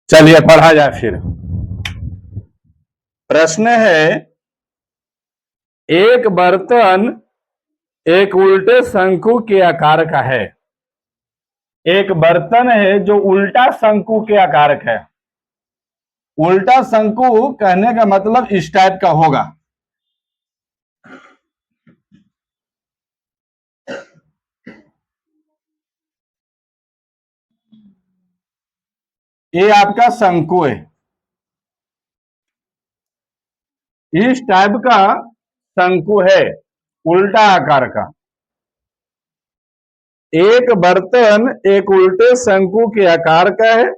चलिए पढ़ा जाए फिर। प्रश्न है, एक बर्तन एक उल्टे शंकु के आकार का है। एक बर्तन है जो उल्टा शंकु के आकार का है। उल्टा शंकु कहने का मतलब इस टाइप का होगा। ये आपका शंकु है, इस टाइप का शंकु है, उल्टा आकार का। एक बर्तन एक उल्टे शंकु के आकार का है,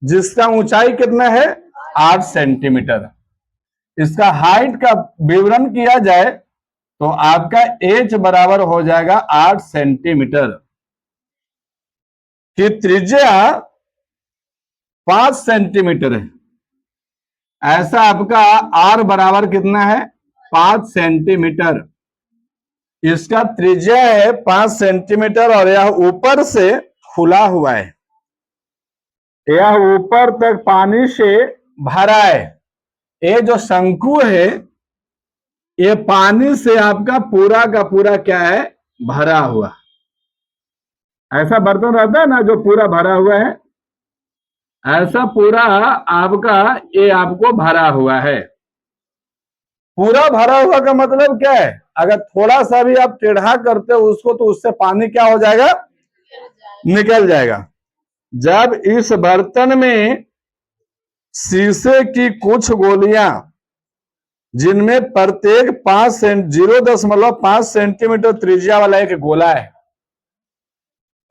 जिसका ऊंचाई कितना है? 8 सेंटीमीटर। इसका हाइट का विवरण किया जाए तो आपका एच बराबर हो जाएगा 8 सेंटीमीटर की त्रिज्या 5 सेंटीमीटर है। ऐसा आपका आर बराबर कितना है? 5 सेंटीमीटर। इसका त्रिज्या है 5 सेंटीमीटर और यह ऊपर से खुला हुआ है। यह ऊपर तक पानी से भरा है। ये जो शंकु है ये पानी से आपका पूरा का पूरा क्या है? भरा हुआ। ऐसा बर्तन रहता है ना जो पूरा भरा हुआ है, ऐसा पूरा आपका ये आपको भरा हुआ है। पूरा भरा हुआ का मतलब क्या है? अगर थोड़ा सा भी आप टेढ़ा करते हो उसको तो उससे पानी क्या हो जाएगा? निकल जाएगा। जब इस बर्तन में शीशे की कुछ गोलियां, जिनमें प्रत्येक 0.5 सेंटीमीटर त्रिज्या वाला एक गोला है,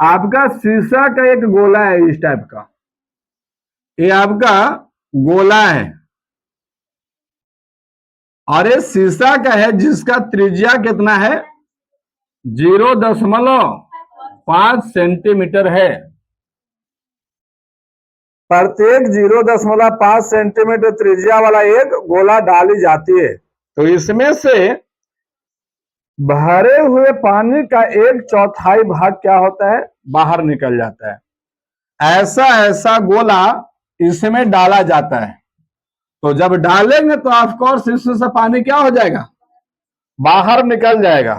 आपका शीशा का एक गोला है इस टाइप का, ये आपका गोला है और ये शीशा का है जिसका त्रिज्या कितना है? 0.5 सेंटीमीटर है। प्रत्येक 0.5 सेंटीमीटर त्रिज्या वाला एक गोला डाली जाती है, तो इसमें से भरे हुए पानी का 1/4 भाग क्या होता है? बाहर निकल जाता है। ऐसा ऐसा गोला इसमें डाला जाता है, तो जब डालेंगे तो ऑफकोर्स इसमें से पानी क्या हो जाएगा? बाहर निकल जाएगा।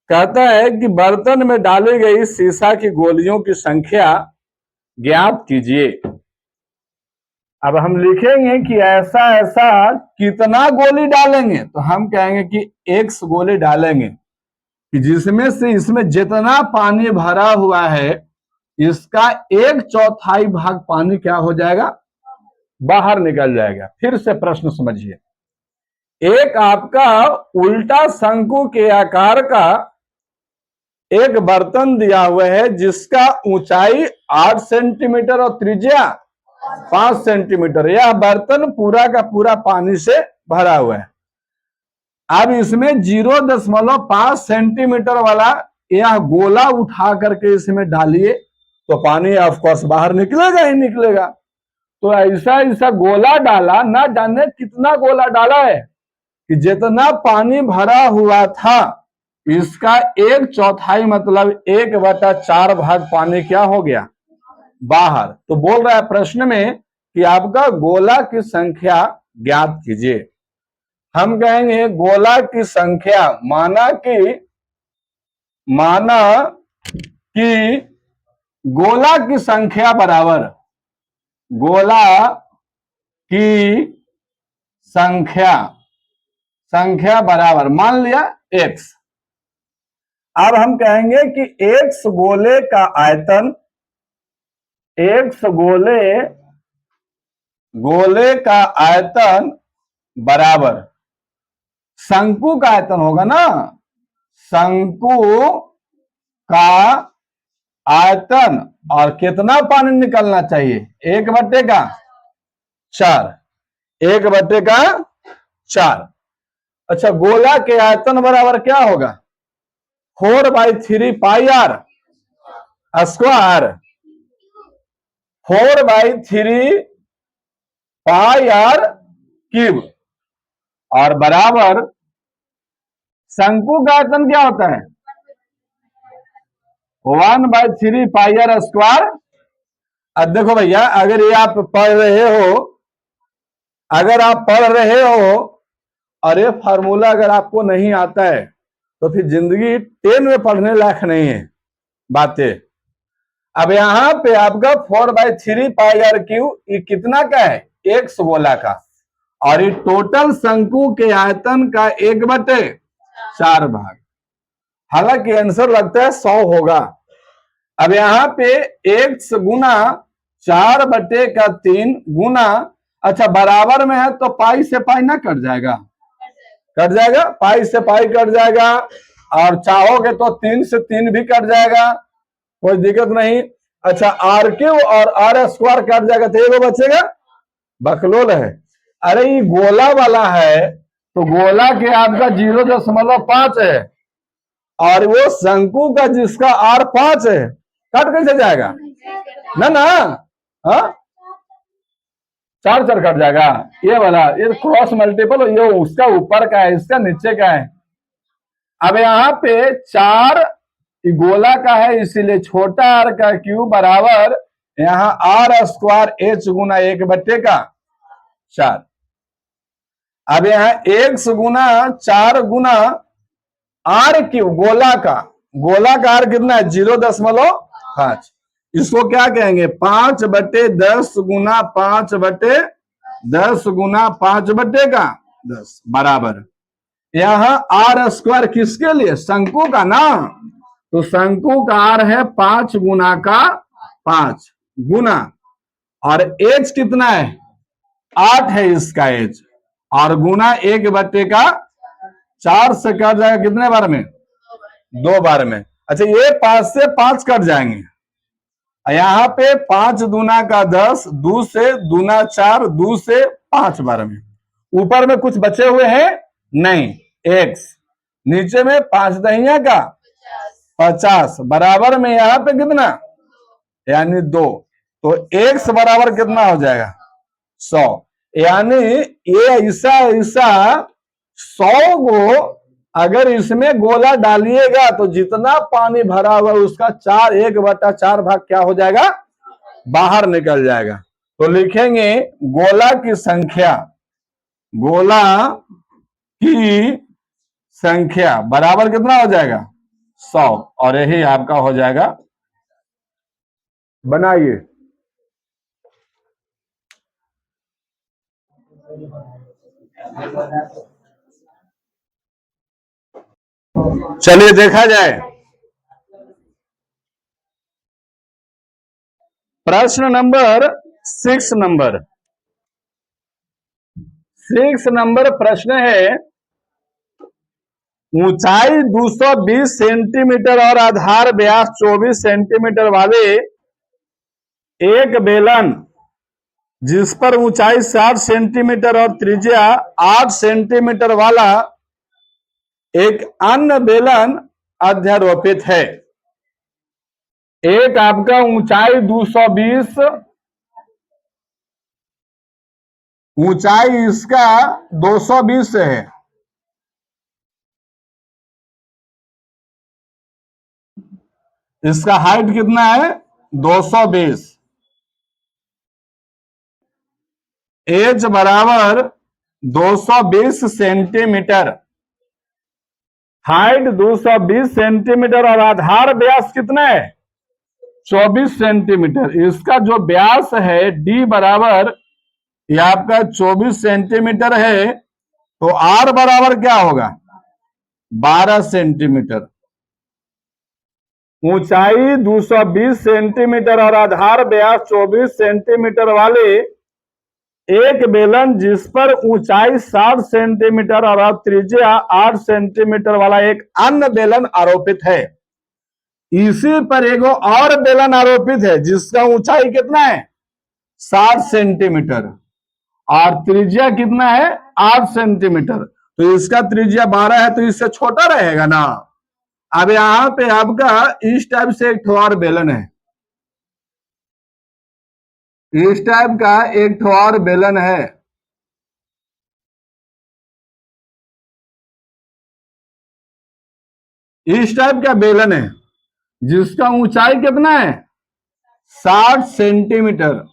कहता है कि बर्तन में डाली गई शीशा की गोलियों की संख्या ज्ञात कीजिए। अब हम लिखेंगे कि ऐसा ऐसा कितना गोली डालेंगे, तो हम कहेंगे कि x गोली डालेंगे, कि जिसमें से इसमें जितना पानी भरा हुआ है इसका 1/4 भाग पानी क्या हो जाएगा? बाहर निकल जाएगा। फिर से प्रश्न समझिए। एक आपका उल्टा शंकु के आकार का एक बर्तन दिया हुआ है जिसका ऊंचाई 8 सेंटीमीटर और त्रिज्या 5 सेंटीमीटर। यह बर्तन पूरा का पूरा पानी से भरा हुआ है। अब इसमें 0.5 सेंटीमीटर वाला यह गोला उठा करके इसमें डालिए तो पानी ऑफकोर्स बाहर निकलेगा ही निकलेगा। तो ऐसा ऐसा गोला डाला, ना जाने कितना गोला डाला है, कि जितना पानी भरा हुआ था इसका 1/4 मतलब 1/4 भाग पानी क्या हो गया? बाहर। तो बोल रहा है प्रश्न में कि आपका गोला की संख्या ज्ञात कीजिए। हम कहेंगे गोला की संख्या, माना कि गोला की संख्या बराबर, गोला की संख्या बराबर मान लिया x। अब हम कहेंगे कि x गोले का आयतन, x गोले का आयतन बराबर शंकु का आयतन होगा ना, शंकु का आयतन और कितना पानी निकलना चाहिए? 1/4, 1/4। अच्छा, गोला के आयतन बराबर क्या होगा? 4/3 pi r square, 4/3 pi r cube, और बराबर शंकु का आयतन क्या होता है? 1/3 पाई आर स्क्वायर अब देखो भैया, अगर ये आप पढ़ रहे हो, अगर आप पढ़ रहे हो और ये फार्मूला अगर आपको नहीं आता है तो फिर जिंदगी 10 में पढ़ने लायक नहीं है बातें। अब यहां पे आपका 4/3 पाई r क्यू ये कितना का है? एक्स गोला का, और ये टोटल शंकु के आयतन का 1/4 भाग। हालांकि आंसर लगता है 100 होगा। अब यहां पे एक्स गुना 4/3 गुना, अच्छा बराबर में है तो पाई से पाई ना कट जाएगा? कट जाएगा, पाई से पाई कट जाएगा, और चाहोगे तो 3 से 3 भी कट जाएगा, कोई दिक्कत नहीं। अच्छा r क्यू और r² कट जाएगा तो ये बचेगा, बकलोल है। अरे ये गोला वाला है तो गोला के आपका 0.5 है, और वो शंकु का जिसका r 5 है, कट कैसे जाएगा? ना ना, हाँ 4 कट जाएगा। ये वाला ये क्रॉस मल्टीपल, ये उसका ऊपर का है, इसका नीचे का है। अब यहाँ पे 4 गोला का है, इसीलिए छोटा r का क्यूब बराबर यहाँ r² h गुना 1/4। अब यहाँ x गुना 4 गुना r क्यूब, गोला का r कितना है? 0.5। इसको क्या कहेंगे? 5/10 गुना 5/10 गुना 5/10 बराबर, यहां r² किसके लिए? शंकु का ना, तो शंकु का r है 5 गुना का 5 गुना, और h कितना है? 8 है इसका h, और गुना 1/4 से कट जाएगा कितने बार में? 2 बार में। अच्छा ये 5 से 5 कट जाएंगे, यहाँ पे 5 दूना का 10, 2 से दूना 4, 2 से 5 बार में। ऊपर में कुछ बचे हुए हैं नहीं, x, नीचे में 5 दहिया का 50 बराबर में यहाँ पे कितना? यानी 2, तो x बराबर कितना हो जाएगा? 100। यानी ये ऐसा 100 को अगर इसमें गोला डालिएगा तो जितना पानी भरा हुआ उसका 1/4 भाग क्या हो जाएगा? बाहर निकल जाएगा। तो लिखेंगे गोला की संख्या, गोला की संख्या बराबर कितना हो जाएगा? 100, और यही आपका हो जाएगा। बनाइए। चलिए देखा जाए प्रश्न नंबर 6 नंबर प्रश्न है, ऊंचाई 220 सेंटीमीटर और आधार व्यास 24 सेंटीमीटर वाले एक बेलन जिस पर ऊंचाई 60 सेंटीमीटर और त्रिज्या 8 सेंटीमीटर वाला एक अन्य बेलन अध्यारोपित है। एक आपका ऊंचाई 220, ऊंचाई इसका 220 है, इसका हाइट कितना है? 220, एच बराबर 220 सेंटीमीटर, हाइट 220 सेंटीमीटर और आधार व्यास कितना है? 24 सेंटीमीटर। इसका जो व्यास है डी बराबर ये आपका 24 सेंटीमीटर है, तो आर बराबर क्या होगा? 12 सेंटीमीटर। ऊंचाई 220 सेंटीमीटर और आधार व्यास 24 सेंटीमीटर वाले एक बेलन जिस पर ऊंचाई 60 सेंटीमीटर और त्रिज्या 8 सेंटीमीटर वाला एक अन्य बेलन आरोपित है। इसी पर एक और बेलन आरोपित है जिसका ऊंचाई कितना है? 60 सेंटीमीटर और त्रिज्या कितना है? 8 सेंटीमीटर। तो इसका त्रिज्या 12 है तो इससे छोटा रहेगा ना। अब यहां पे आपका इस टाइप से एक और बेलन है, इस टाइप का एक और बेलन है, इस टाइप का बेलन है जिसका ऊंचाई कितना है? 60 सेंटीमीटर,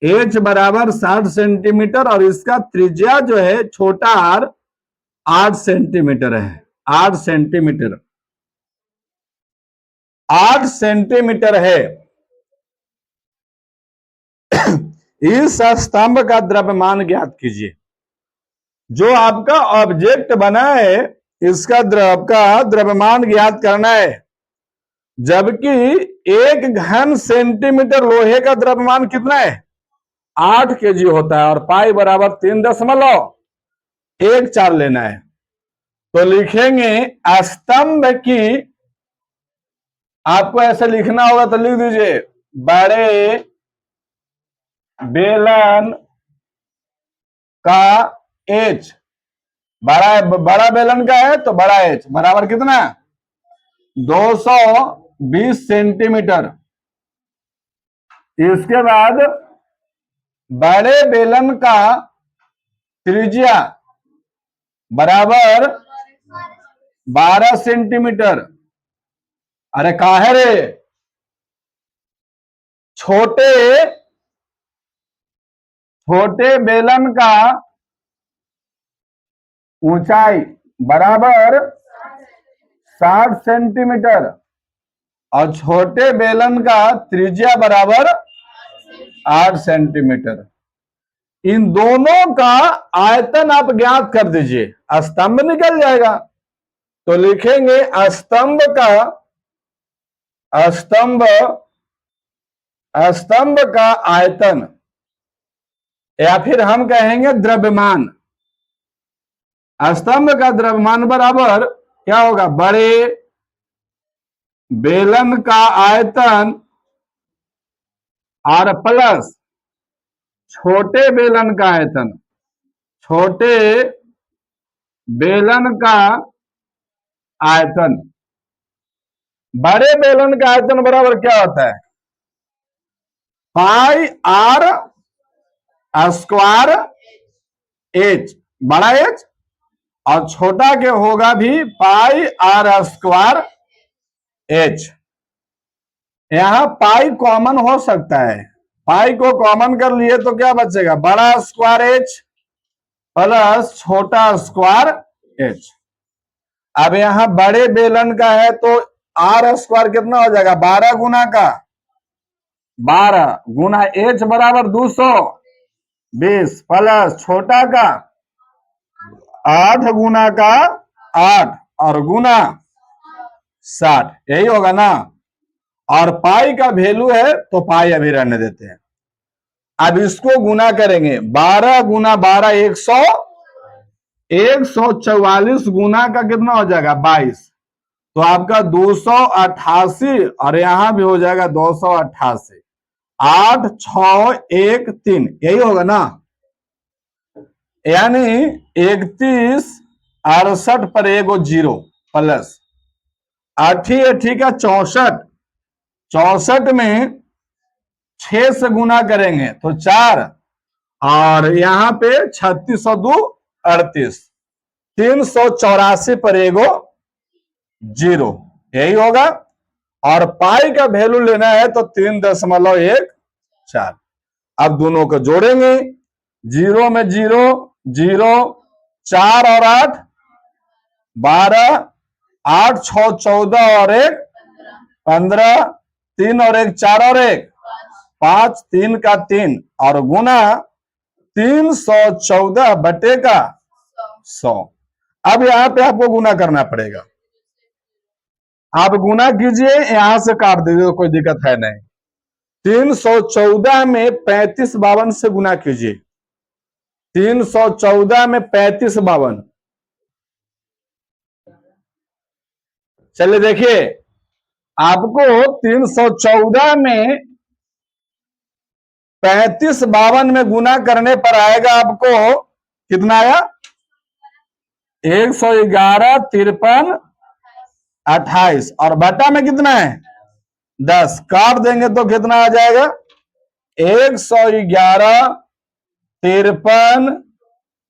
h बराबर 60 सेंटीमीटर, और इसका त्रिज्या जो है छोटा r 8 सेंटीमीटर है। 8 सेंटीमीटर, 8 सेंटीमीटर है। इस स्तंभ का द्रव्यमान ज्ञात कीजिए। जो आपका ऑब्जेक्ट बना है इसका द्रव्यमान ज्ञात करना है, जबकि 1 घन सेंटीमीटर लोहे का द्रव्यमान कितना है? 8 केजी होता है, और पाई बराबर 3.14 लेना है। तो लिखेंगे स्तंभ की, आपको ऐसे लिखना होगा तो लिख दीजिए, बड़े बेलन का एच, बड़ा बेलन का है तो बड़ा एच बराबर कितना? 220 सेंटीमीटर। इसके बाद बड़े बेलन का त्रिज्या बराबर 12 सेंटीमीटर। अरे काहे रे, छोटे बेलन का ऊंचाई बराबर 60 सेंटीमीटर, और छोटे बेलन का त्रिज्या बराबर 8 सेंटीमीटर। इन दोनों का आयतन आप ज्ञात कर दीजिए, स्तंभ निकल जाएगा। तो लिखेंगे स्तंभ का आयतन, या फिर हम कहेंगे द्रव्यमान। स्तंभ का द्रव्यमान बराबर क्या होगा? बड़े बेलन का आयतन और प्लस छोटे बेलन का आयतन। छोटे बेलन का आयतन, बड़े बेलन का आयतन बराबर क्या होता है? पाई आर स्क्वायर एच, बड़ा एच, और छोटा के होगा भी पाई आर स्क्वायर एच। यहां पाई कॉमन हो सकता है, पाई को कॉमन कर लिए तो क्या बचेगा? बड़ा स्क्वायर एच प्लस छोटा स्क्वायर एच। अब यहां बड़े बेलन का है तो आर स्क्वायर कितना हो जाएगा? 12 गुना का 12 गुना एच बराबर 220 प्लस छोटा का 8 गुना का 8 और गुना 60, यही होगा ना। और पाई का वैल्यू है तो पाई अभी रहने देते हैं। अब इसको गुना करेंगे, 12 गुना 12 144 गुना का कितना हो जाएगा? 22। तो आपका 288, और यहां भी हो जाएगा 288। 8 6 1 3, यही होगा ना। यानी 31 68 पर एगो 0 प्लस 8 का 64, 64 में 6 से गुना करेंगे तो 4, और यहां पे 36 और 2 38, 384 पर एगो 0, यही होगा। और पाई का वैल्यू लेना है तो 3.14। अब दोनों को जोड़ेंगे, 0 में 0 0, 4 और 8 12, 8 6 14 और 1 15, 3 और 1 4 और 1 5, 3 का 3, और गुना 314 बटे का 100। अब यहां पे आपको गुना करना पड़ेगा, आप गुना कीजिए, यहां से काट दीजिए तो कोई दिक्कत है नहीं। 314 में 35 52 से गुना कीजिए, 314 में 35 52। चलिए देखिए, आपको 314 में 35 52 में गुना करने पर आएगा आपको कितना आया? 111 53 28, और बटा में कितना है? 10। काट देंगे तो कितना आ जाएगा? 111 53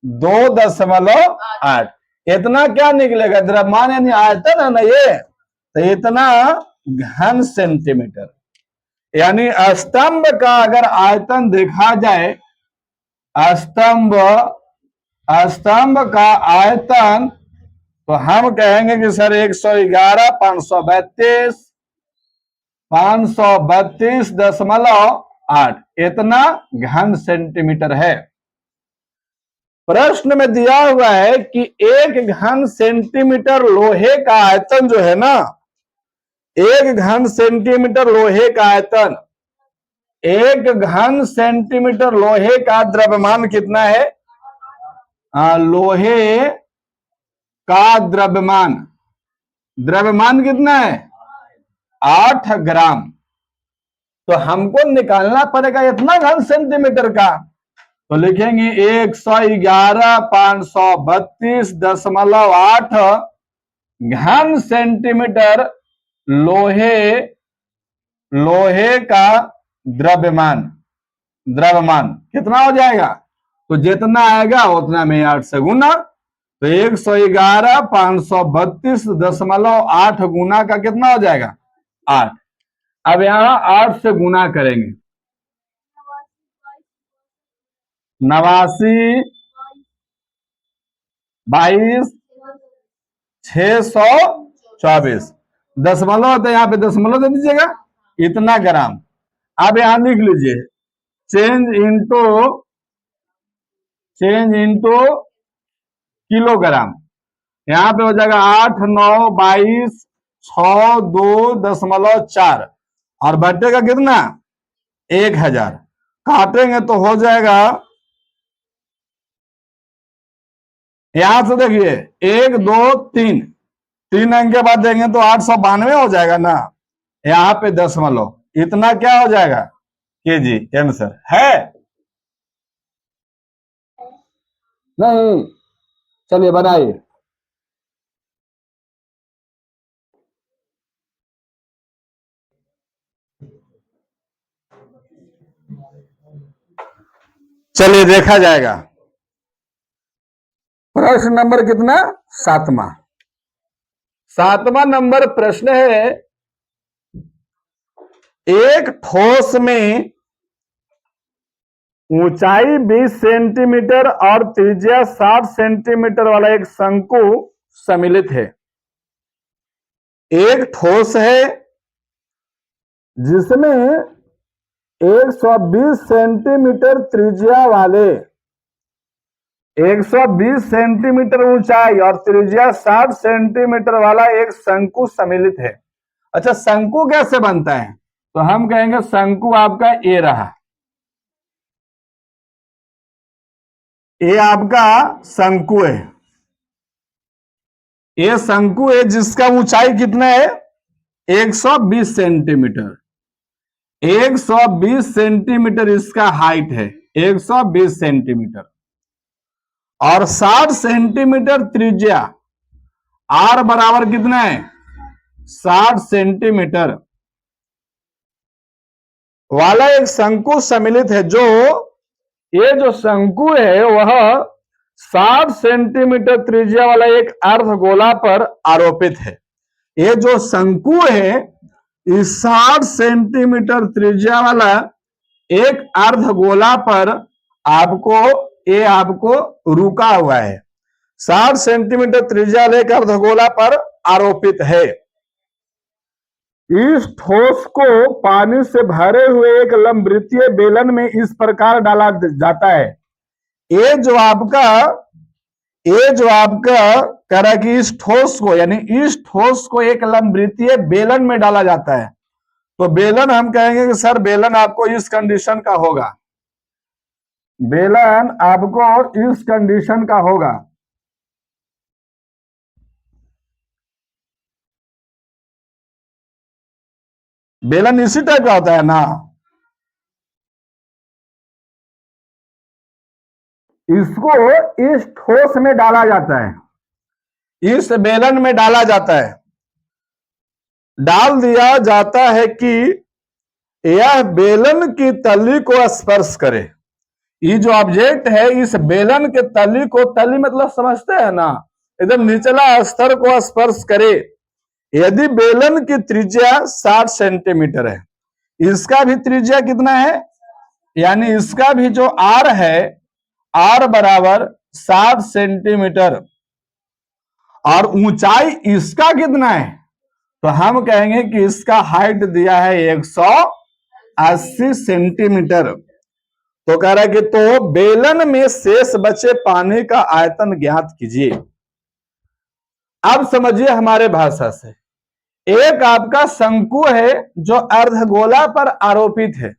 2.8। इतना क्या निकलेगा? द्रव्यमान यानी आयतन है ना ये, तो इतना घन सेंटीमीटर। यानी स्तंभ का अगर आयतन देखा जाए, स्तंभ स्तंभ का आयतन, तो हम कहेंगे कि सर 111 532.8 इतना घन सेंटीमीटर है। प्रश्न में दिया हुआ है कि 1 घन सेंटीमीटर लोहे का आयतन जो है ना, 1 घन सेंटीमीटर लोहे का आयतन, 1 घन सेंटीमीटर लोहे का द्रव्यमान कितना है? लोहे का द्रव्यमान कितना है? 8 ग्राम। तो हमको निकालना पड़ेगा इतना घन सेंटीमीटर का, तो लिखेंगे 111,532.8 घन सेंटीमीटर लोहे का द्रव्यमान कितना हो जाएगा? तो जितना आएगा उतना में 8 से गुना, तो 111,532.8 गुना का कितना हो जाएगा? 8। अब यहां 8 से गुना करेंगे, 89, 22, 624 दशमलव, तो यहाँ पे दशमलव दे दीजिएगा, इतना ग्राम। अब यहां लिख लीजिए चेंज इनटू किलोग्राम। यहां पे हो जाएगा 8, 9, 22, 6, 2.4 और बटेगा कितना? 1000। काटेंगे तो हो जाएगा, यहां से देखिए 1, 2, 3 अंक के बाद देंगे तो 892 हो जाएगा ना। यहां पे दशमलव, इतना क्या हो जाएगा? केजी। आंसर है नहीं? चलिए बनाइए। चलिए देखा जाएगा। प्रश्न नंबर कितना? 7वां नंबर प्रश्न है, एक ठोस में ऊंचाई 20 सेंटीमीटर और त्रिज्या 60 सेंटीमीटर वाला एक शंकु सम्मिलित है। एक ठोस है जिसमें 120 सेंटीमीटर त्रिज्या वाले, 120 सेंटीमीटर ऊंचाई और त्रिज्या 60 सेंटीमीटर वाला एक शंकु सम्मिलित है। अच्छा, शंकु कैसे बनता है? तो हम कहेंगे शंकु आपका ये रहा, ये आपका शंकु है, ये शंकु है जिसका ऊंचाई कितना है? 120 सेंटीमीटर, 120 सेंटीमीटर इसका हाइट है, 120 सेंटीमीटर और 60 सेंटीमीटर त्रिज्या, आर बराबर कितना है? 60 सेंटीमीटर वाला एक शंकु सम्मिलित है। ये जो शंकु है वह 60 सेंटीमीटर त्रिज्या वाला एक अर्धगोला पर आरोपित है। ये जो शंकु है इस 60 सेंटीमीटर त्रिज्या वाला एक अर्धगोला पर आपको रुका हुआ है, 60 सेंटीमीटर त्रिज्या वाले एक अर्धगोला पर आरोपित है। इस ठोस को पानी से भरे हुए एक लंबवृत्तीय बेलन में इस प्रकार डाला जाता है। ये जो आपका कह रहा है कि इस ठोस को, यानी इस ठोस को एक लंबवृत्तीय बेलन में डाला जाता है। तो बेलन हम कहेंगे कि सर बेलन आपको इस कंडीशन का होगा, बेलन आपको इस कंडीशन का होगा। बेलन इसी टाइप का होता है ना। इसको इस ठोस में डाला जाता है, इस बेलन में डाला जाता है, डाल दिया जाता है कि यह बेलन की तली को स्पर्श करे। ये जो ऑब्जेक्ट है इस बेलन के तली को, तली मतलब समझते हैं ना, एकदम निचला स्तर को स्पर्श करे। यदि बेलन की त्रिज्या 60 सेंटीमीटर है, इसका भी त्रिज्या कितना है, यानी इसका भी जो आर है, आर बराबर 7 सेंटीमीटर, और ऊंचाई इसका कितना है, तो हम कहेंगे कि इसका हाइट दिया है 180 सेंटीमीटर। तो कह रहा है कि तो बेलन में शेष बचे पानी का आयतन ज्ञात कीजिए। अब समझिए हमारे भाषा से, एक आपका शंकु है जो अर्धगोला पर आरोपित है।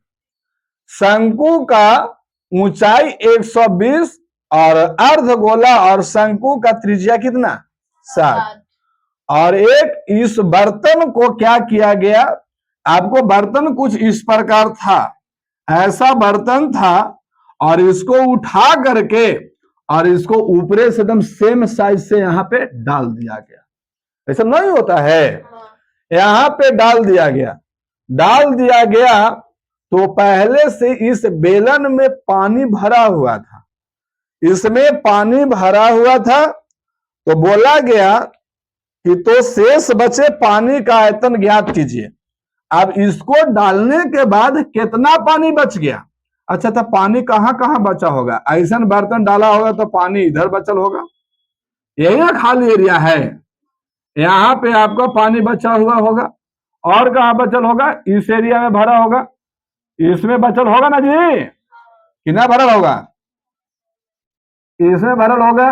शंकु का ऊंचाई 120 और अर्धगोला और शंकु का त्रिज्या कितना, 7। और एक इस बर्तन को क्या किया गया, आपको बर्तन कुछ इस प्रकार था, ऐसा बर्तन था, और इसको उठा करके और इसको ऊपरे से एकदम सेम साइज से यहां पे डाल दिया गया। ऐसा नहीं होता है, यहां पे डाल दिया गया। डाल दिया गया तो पहले से इस बेलन में पानी भरा हुआ था, इसमें पानी भरा हुआ था, तो बोला गया कि तो शेष बचे पानी का आयतन ज्ञात कीजिए। अब इसको डालने के बाद कितना पानी बच गया, अच्छा तो पानी कहां कहां बचा होगा, ऐसा बर्तन डाला होगा तो पानी इधर बचल होगा, यही ना खाली एरिया है, यहां पे आपका पानी बचा हुआ होगा, और कहां बचल होगा, इस एरिया में भरा होगा, इसमें बचल होगा ना जी, कितना भरल होगा, इसमें भरल होगा,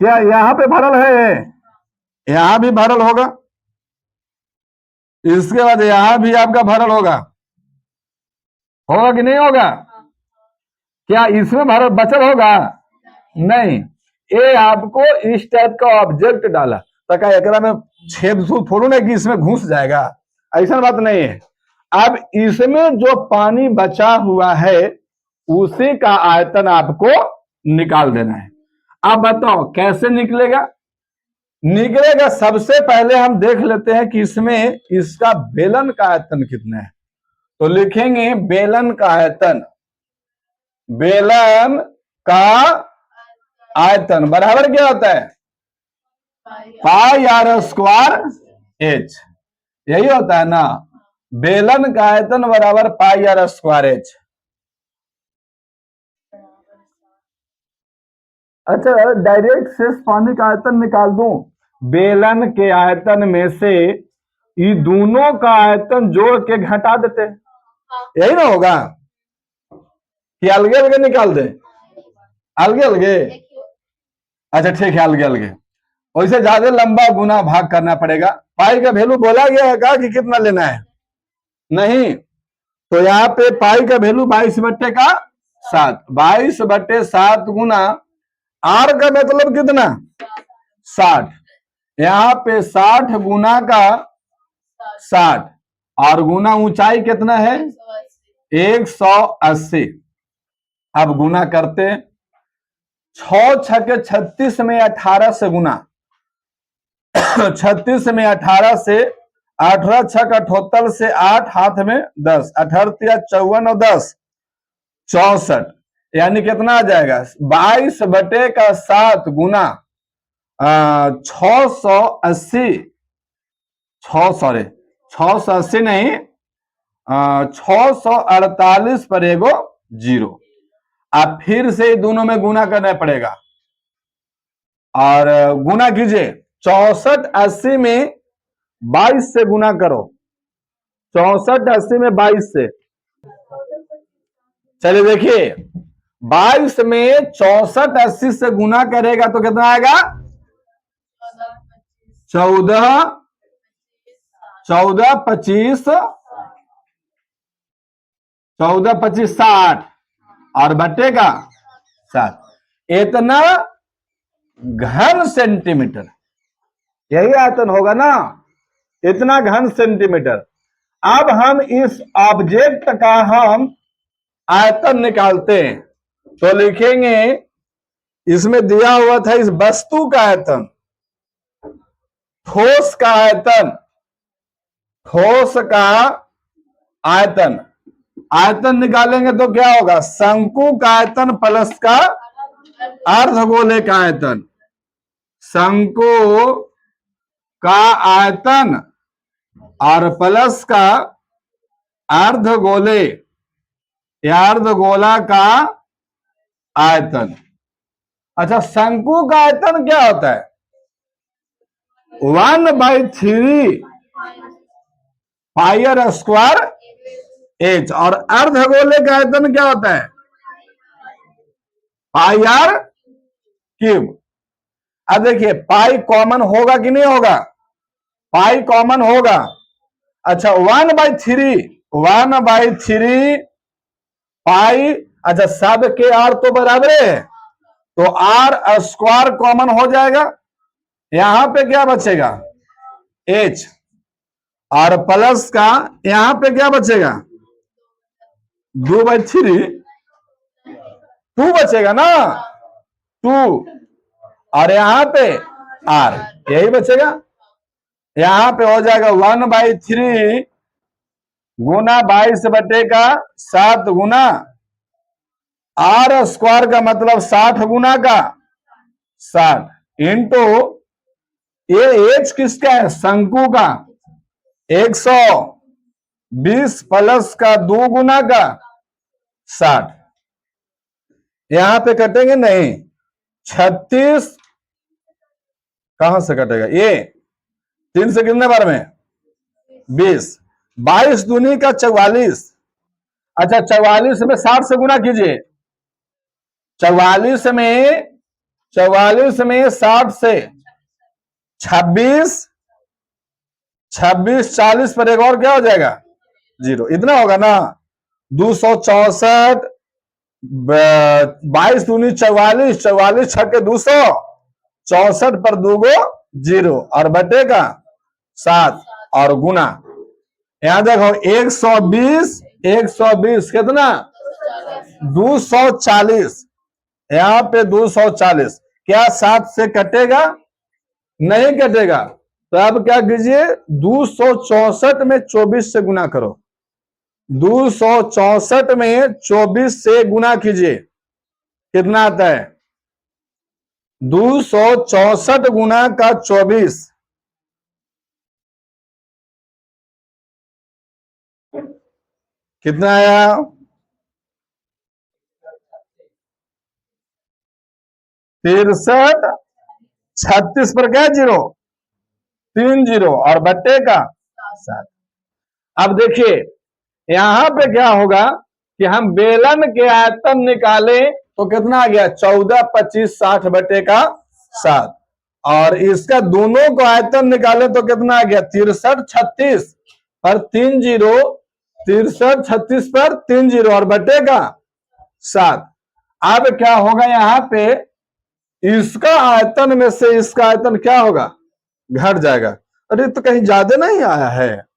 क्या यहां पे भरल है, यहां भी भरल होगा, इसके बाद यहां भी आपका भरल होगा, होगा कि नहीं होगा, क्या इसमें भरल बचल होगा, नहीं। ये आपको इस टाइप का ऑब्जेक्ट डाला ताकि एकरा में छेद थोड़ू ना कि इसमें घुस जाएगा, ऐसा बात नहीं है। अब इसमें जो पानी बचा हुआ है उसी का आयतन आपको निकाल देना है। अब बताओ कैसे निकलेगा, निकलेगा सबसे पहले हम देख लेते हैं कि इसमें इसका बेलन का आयतन कितना है। तो लिखेंगे बेलन का आयतन, बेलन का आयतन बराबर क्या होता है, पाई आर स्क्वायर एच, यही होता है ना, बेलन का आयतन बराबर पाई आर स्क्वायर एच। अच्छा डायरेक्ट शेष पानी का आयतन निकाल दूं, बेलन के आयतन में से ये दोनों का आयतन जोड़ के घटा देते, यही ना होगा, कि अलगे अलगे निकाल दे, अलगे अलगे, अच्छा ठीक है अलगे अलगे, वैसे ज्यादा लंबा गुना भाग करना पड़ेगा। पाई का वैल्यू बोला गया है का कि कितना लेना है, नहीं, तो यहाँ पे पाई का वैल्यू 22/7, 22/7 गुना आर का मतलब कितना 60, यहाँ पे 60 गुना का 60, और गुना ऊंचाई कितना है 180। अब गुना करते, 6 छके 36 में 18 से गुना, 36 में 18 से, 18 छक 78 से 8 हाथ में 10, 18 54 और 10 64, यानी कितना आ जाएगा 22/7 गुना 680, 680 नहीं 648 पर एगो जीरो। अब फिर से दोनों में गुना करना पड़ेगा, और गुना कीजिए, 6480 में 22 से गुना करो, 6480 में 22 से, चलिए देखिए 22 में 6480 से गुना करेगा तो कितना आएगा 14 25 60 और बटेगा 7, इतना घन सेंटीमीटर, यही आयतन होगा ना, इतना घन सेंटीमीटर। अब हम इस ऑब्जेक्ट का हम आयतन निकालते हैं, तो लिखेंगे इसमें दिया हुआ था इस वस्तु का आयतन, ठोस का आयतन, ठोस का आयतन, आयतन निकालेंगे तो क्या होगा, शंकु का आयतन प्लस का अर्धगोले का आयतन, शंकु का आयतन और प्लस का अर्धगोले या अर्धगोला का आयतन। अच्छा, शंकु का आयतन क्या होता है? 1/3 पाई आर स्क्वायर एच। और अर्धगोले का आयतन क्या होता है? पाई आर क्यूब। अब देखिए, पाई कॉमन होगा कि नहीं होगा? पाई कॉमन होगा। अच्छा, 1/3 पाई। अच्छा, सब के आर तो बराबर है, तो आर स्क्वायर कॉमन हो जाएगा। यहां पे क्या बचेगा? एच। और प्लस का यहां पे क्या बचेगा? 2/3 2 बचेगा ना, 2। और यहां पे आर, यही बचेगा। यहां पे हो जाएगा 1/3 गुना 22/7 गुना आर स्क्वायर का मतलब 60 गुना का 60 इंटू ये एच किसका है? शंकु का। 120 प्लस का 2 गुना का 60। यहां पे कटेंगे नहीं, 36 कहां से कटेगा? ये 3 से कितने बार में? 20। 22 दूनी का 44। अच्छा, 44 में 60 से गुना कीजिए। 44 में 60 से 26 40 पर एक और क्या हो जाएगा? 0। इतना होगा ना। 264 22 दूनी 44 44 छक्के 264 पर 2 गो 0 और बटे का 7 और गुना। यहां देखो 120 कितना? 240। यहां पे 240 क्या 7 से कटेगा? नहीं कटेगा। तो अब क्या कीजिए, 264 में 24 से गुना करो। 264 में 24 से गुना कीजिए, कितना आता है? 264 गुना का 24 कितना आया? 63 36 पर क्या 0? 3 0 और बट्टे का 7। अब देखिए, यहां पे क्या होगा कि हम बेलन के आयतन निकाले तो कितना आ गया? 14 25 60 बटे का 7। और इसका दोनों को आयतन निकाले तो कितना आ गया? 63 36 पर 3 0 63 36 पर 3 0 और बटे का 7। अब क्या होगा यहां पे? इसका आयतन में से इसका आयतन क्या होगा? घट जाएगा। अरे तो कहीं ज्यादा नहीं आया है?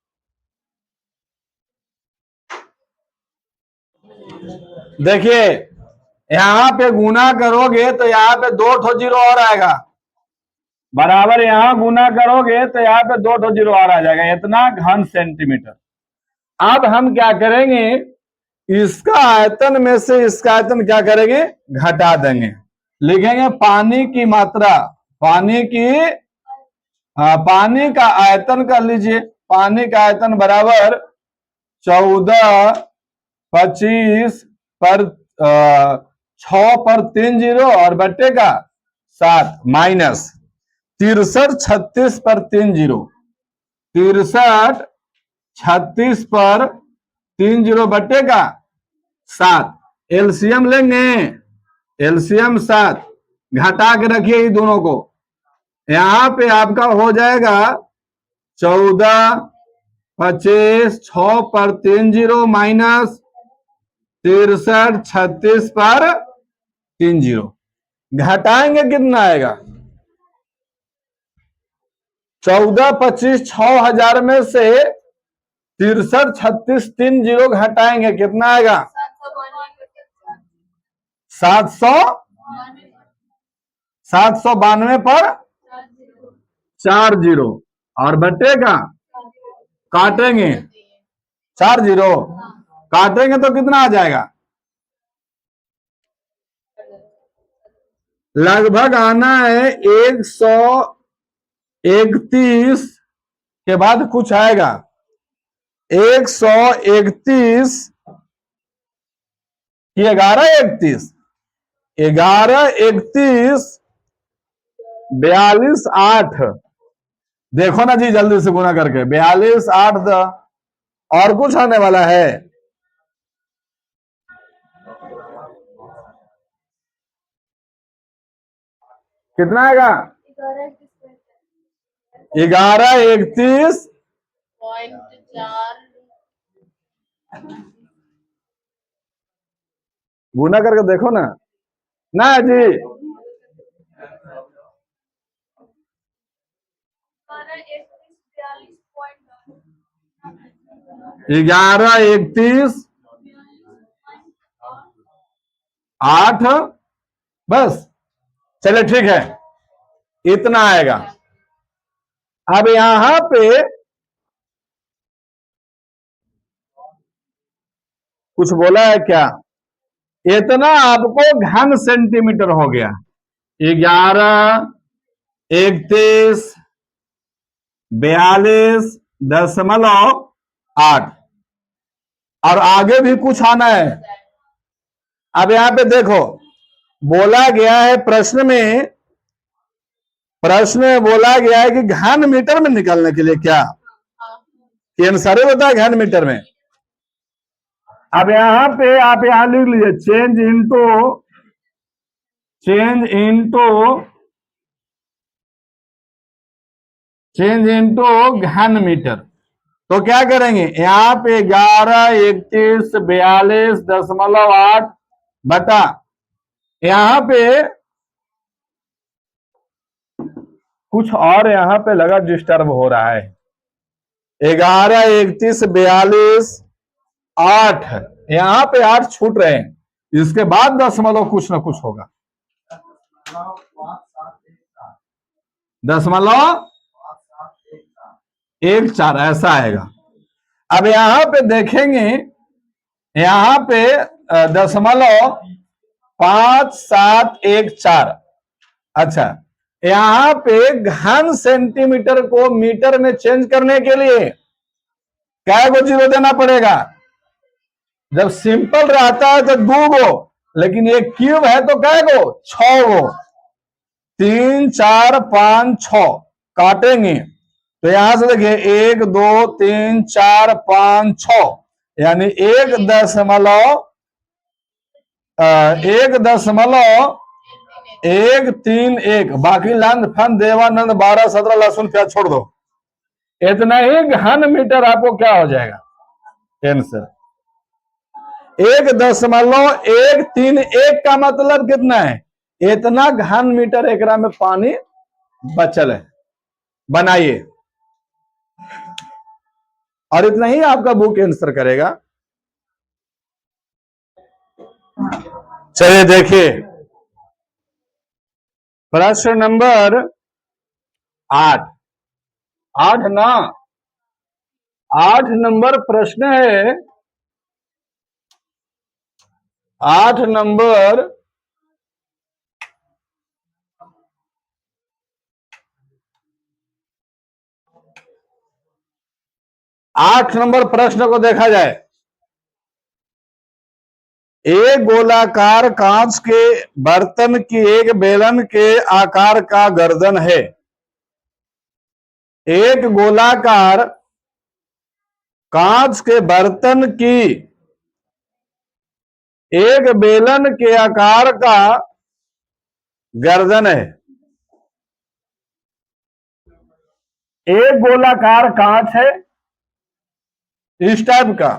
देखिए, यहां पे गुना करोगे तो यहां पे 2 ठो 0 और आएगा, बराबर। यहां गुना करोगे तो यहां पे 2 ठो 0 और आ जाएगा, इतना घन सेंटीमीटर। अब हम क्या करेंगे? इसका आयतन में से इसका आयतन क्या करेंगे? घटा देंगे। लिखेंगे पानी की मात्रा, पानी की पानी का आयतन कर लीजिए। पानी का आयतन बराबर 14 25 पर 6 पर 3 0 और बट्टे का 7 माइनस 63 36 पर 3 0 63 36 पर 3 0 बट्टे का 7। एलसीएम लेंगे, एलसीएम 7 घटा के रखिए ये दोनों को। यहां पे आपका हो जाएगा 14 25 6 पर 3 0 माइनस 63 36 पर 3 0। घटाएंगे कितना आएगा? 14 25 6000 में से 63 36 3 0 घटाएंगे, कितना आएगा? 792 पर 4 0 और बटे का काटेंगे 4 0 काटेंगे तो कितना आ जाएगा? लगभग आना है 131 के बाद कुछ आएगा, 131 कि 1131, 1131 42 8, देखो ना जी जल्दी से गुना करके, 42 8 और कुछ आने वाला है? कितना आएगा? 1131 गुना करके देखो ना। ना जी 1131 8, बस चले ठीक है, इतना आएगा। अब यहां पे कुछ बोला है क्या? इतना आपको घन सेंटीमीटर हो गया। 1131 42.8, और आगे भी कुछ आना है। अब यहां पे देखो बोला गया है प्रश्न में बोला गया है कि घन मीटर में निकालने के लिए क्या आंसर बताया घन मीटर में। अब यहां पे आप यहां लिख लीजिए चेंज इनटू घन मीटर। तो क्या करेंगे यहां पे 1131 42.8 बटा, यहां पे कुछ और यहां पे लगा डिस्टर्ब हो रहा है। 1131 42.8, यहां पे 8 छूट रहे हैं, इसके बाद दशमलव कुछ ना कुछ होगा। 0.14 ऐसा आएगा। अब यहां पे देखेंगे, यहां पे 0.5714। अच्छा, यहां पे घन सेंटीमीटर को मीटर में चेंज करने के लिए क्या को जीरो देना पड़ेगा? जब सिंपल रहता है तो 2 गो, लेकिन ये क्यूब है तो क्या गो? 6 गो। 3 4 5 6 काटेंगे तो यहां से देखिए 1 2 3 4 5 6, यानी 1.131, बाकी लंद फन देवानंद 12 17 लहसुन प्याज छोड़ दो। इतना ही घन मीटर आपको क्या हो जाएगा आंसर? 1.131 का मतलब कितना है? इतना घन मीटर एकरा में पानी बचल है। बनाइए, और इतना ही आपका बुक आंसर करेगा। चलिए देखिए प्रश्न नंबर 8 ना 8 नंबर प्रश्न है। 8 नंबर प्रश्न को देखा जाए। एक गोलाकार कांच के बर्तन की एक बेलन के आकार का गर्दन है। एक गोलाकार कांच के बर्तन की एक बेलन के आकार का गर्दन है। एक गोलाकार कांच है इस टाइप का,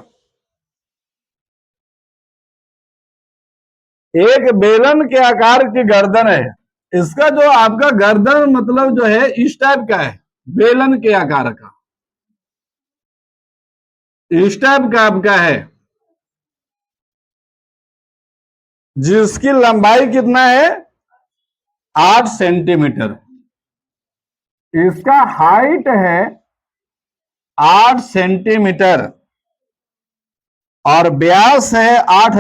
एक बेलन के आकार की गर्दन है। इसका जो आपका गर्दन मतलब जो है इस टाइप का है, बेलन के आकार का, इस टाइप का आपका है, जिसकी लंबाई कितना है? 8 सेंटीमीटर। इसका हाइट है 8 सेंटीमीटर और व्यास है 8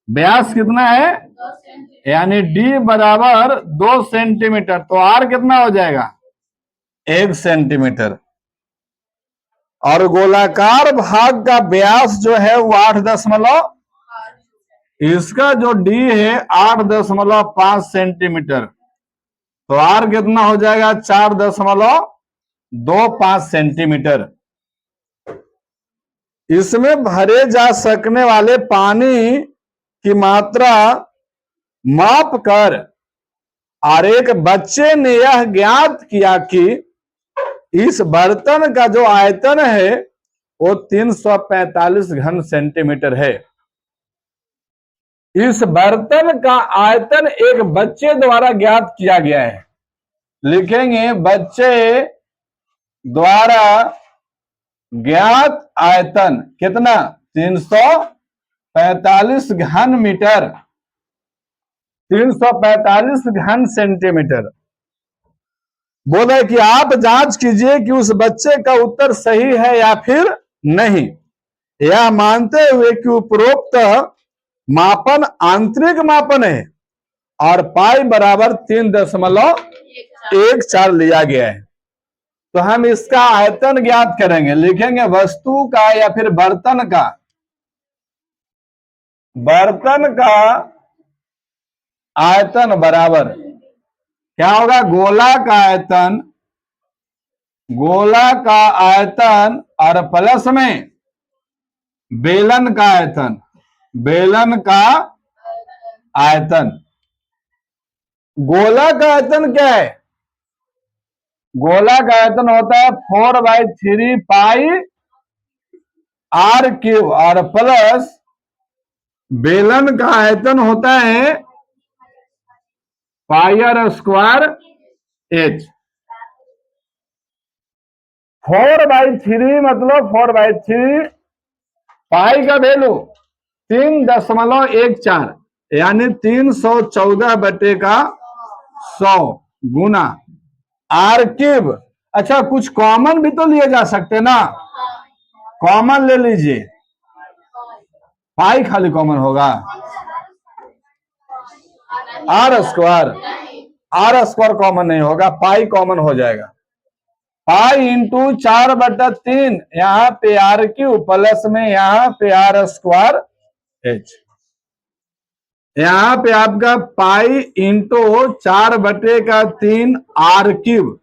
व्यास कितना है? यानी डी बराबर 2 सेंटीमीटर। तो आर कितना हो जाएगा? 1 सेंटीमीटर। और गोलाकार भाग का व्यास जो है वो 8 इसका जो डी है 8.5 सेंटीमीटर। तो आर कितना हो जाएगा? 4.25 सेंटीमीटर। इसमें भरे जा सकने वाले पानी की मात्रा माप कर और एक बच्चे ने यह ज्ञात किया कि इस बर्तन का जो आयतन है वो 345 घन सेंटीमीटर है। इस बर्तन का आयतन एक बच्चे द्वारा ज्ञात किया गया है। लिखेंगे बच्चे द्वारा ज्ञात आयतन कितना? 345 घन मीटर, 345 घन सेंटीमीटर। बोले कि आप जांच कीजिए कि उस बच्चे का उत्तर सही है या फिर नहीं। यह मानते हुए कि उपरोक्त मापन आंतरिक मापन है और पाई बराबर 3.14 लिया गया है, तो हम इसका आयतन ज्ञात करेंगे। लिखेंगे वस्तु का या फिर बर्तन का आयतन बराबर क्या होगा? गोला का आयतन और प्लस में बेलन का आयतन। गोला का आयतन क्या है? गोला का आयतन होता है 4/3 पाई r³ और प्लस बेलन का आयतन होता है πr² h। 4/3 मतलब 4/3 पाई का वैल्यू 3.14 यानी 314/100 गुना r³। अच्छा, कुछ कॉमन भी तो लिए जा सकते ना, कॉमन ले लीजिए। पाई खाली कॉमन होगा, r² कॉमन नहीं होगा, पाई कॉमन हो जाएगा। पाई इंटू 4/3 यहाँ पे r³ प्लस में यहाँ पे r² h। यहाँ पे आपका पाई इंटू 4/3 r³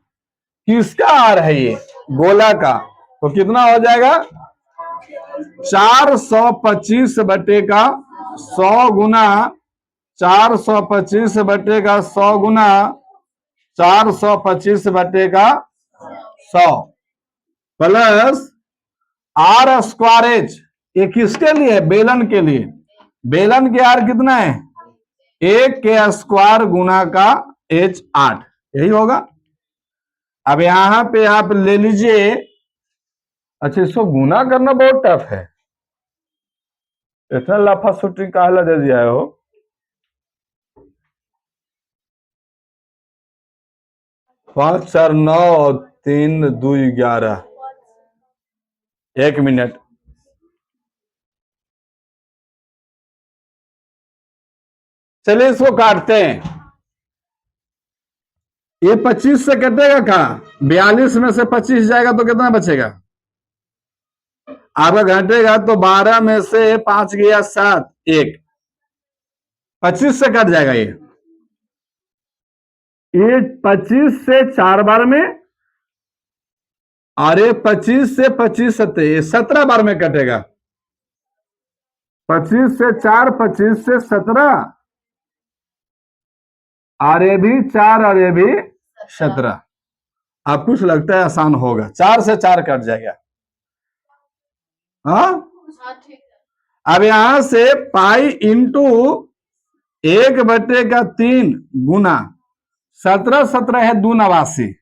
किसका आर है? ये गोला का। तो कितना हो जाएगा? 425/100 गुना 425/100 गुना 425/100 प्लस r²h। ये किसके लिए? बेलन के लिए। बेलन के आर कितना है? 1 के² गुना का h 8, यही होगा। अब यहां पे आप ले लीजिए। अच्छा, इसको गुना करना बहुत टफ है, इतना लफा शूटिंग काहे दे दिया हो। पांच चार 9 और 3 2 11। 1 मिनट। चलिए इसको काटते हैं। ये 25 से कटेगा कहां? 42 में से 25 जाएगा तो कितना बचेगा? आपका घटेगा तो 12 में से 5 गया 7, 1, 25 से कट जाएगा। ये 25 से 4 बार में, और ये 25 से 25 17 बार में कटेगा। 25 से 4, 25 से 17, और ये भी 4 और ये भी 17। आप कुछ लगता है आसान होगा, 4 से 4 कट जाएगा। हाँ, अब यहां से पाई इंटू 1/3 गुना 17 17 है 289।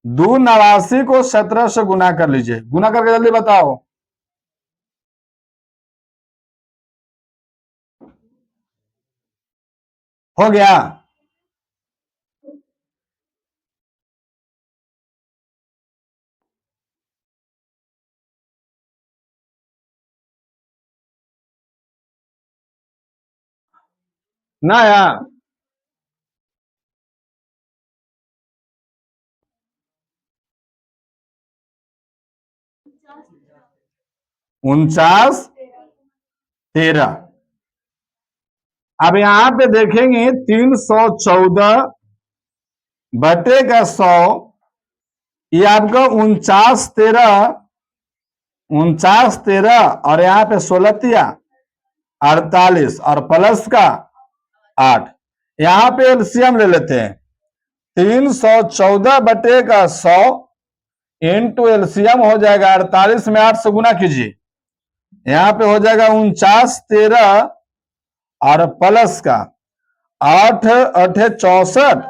289 को 17 से गुना कर लीजिए। गुना करके जल्दी बताओ। हो गया? ना? 49 13। अब यहां पे देखेंगे 314 बटे का 100, ये आपका 49 13 और यहाँ पे 16 48 और प्लस का 8। यहां पे एलसीएम ले लेते हैं। 314 बटे का 100 इंटू एलसीएम हो जाएगा 48 में 8 से गुना कीजिए, यहां पे हो जाएगा 49 13 और प्लस का 8 8 64,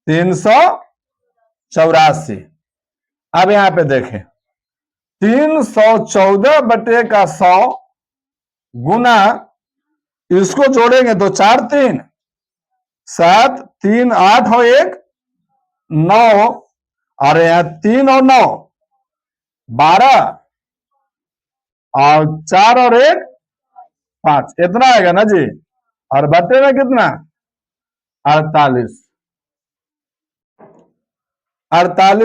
384। अब यहां पे देखें 314 बटे का 100 गुना, इसको जोड़ेंगे तो 4 3 7 3 8 और 1 9 और यहां 3 और 9 12 और 4 और 1 5, इतना आएगा ना जी। और बटे में कितना 48।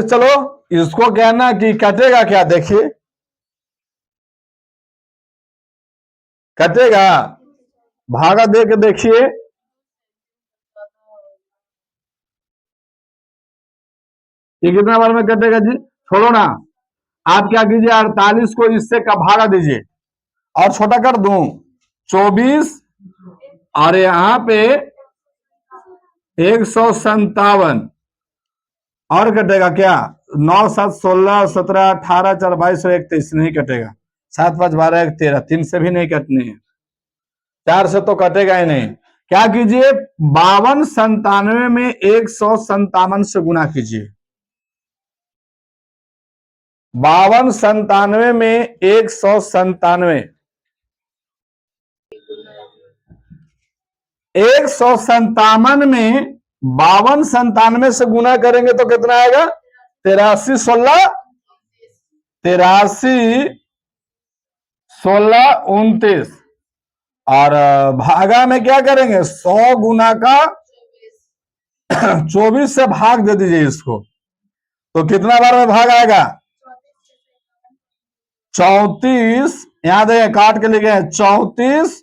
चलो इसको कहना कि कटेगा क्या, देखिए कटेगा, भागा दे के देखिए, ये कितना बार में कटेगा जी। छोड़ो ना, आप क्या कीजिए 48 को इससे का भागा दीजिए और छोटा कर दूं 24 और यहां पे 157 और कटेगा क्या 9 7 16 17 18 4 22 1 23 नहीं कटेगा। 7 5 12 1 13, 3 से भी नहीं कटनी है, 4 से तो कटेगा ही नहीं। क्या कीजिए 52 97 में 157 से गुना कीजिए, 52 97 में 197, 157 में 52 97 से गुना करेंगे तो कितना आएगा 83 16 83 16 29 और भागा में क्या करेंगे 100 गुना का 24 से भाग दे दीजिए इसको, तो कितना बार में भाग आएगा 34। यहां देखिए काट के लिखे 34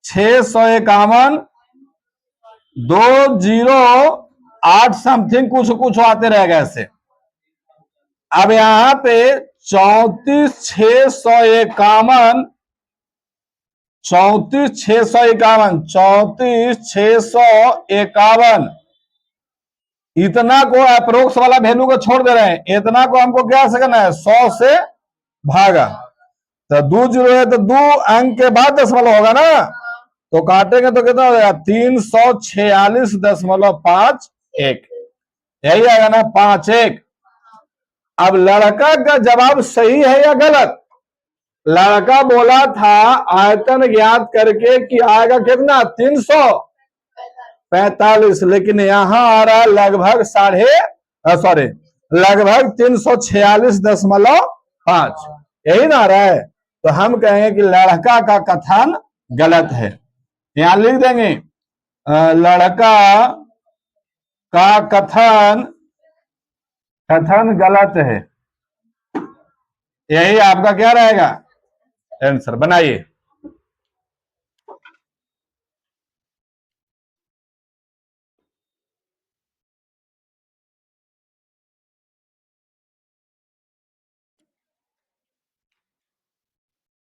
651 2 0 8 समथिंग कुछ कुछ आते रहेगा ऐसे। अब यहां पे 34 651 34 651 34 651, इतना को अप्रोक्स वाला वैल्यू को छोड़ दे रहे हैं, इतना को हमको क्या से करना है 100 से भागा, तो 2 0 है तो 2 अंक के बाद दशमलव होगा ना, तो काटेंगे तो कितना हो जाएगा 346.51, यही आएगा ना 51। अब लड़का का जवाब सही है या गलत, लड़का बोला था आयतन ज्ञात करके कि आएगा कितना 345, लेकिन यहां आ रहा है लगभग लगभग 346.5, यही ना आ रहा है। तो हम कहेंगे कि लड़का का कथन गलत है, यहां लिख देंगे लड़का का कथन गलत है, यही आपका क्या रहेगा आंसर। बनाइए।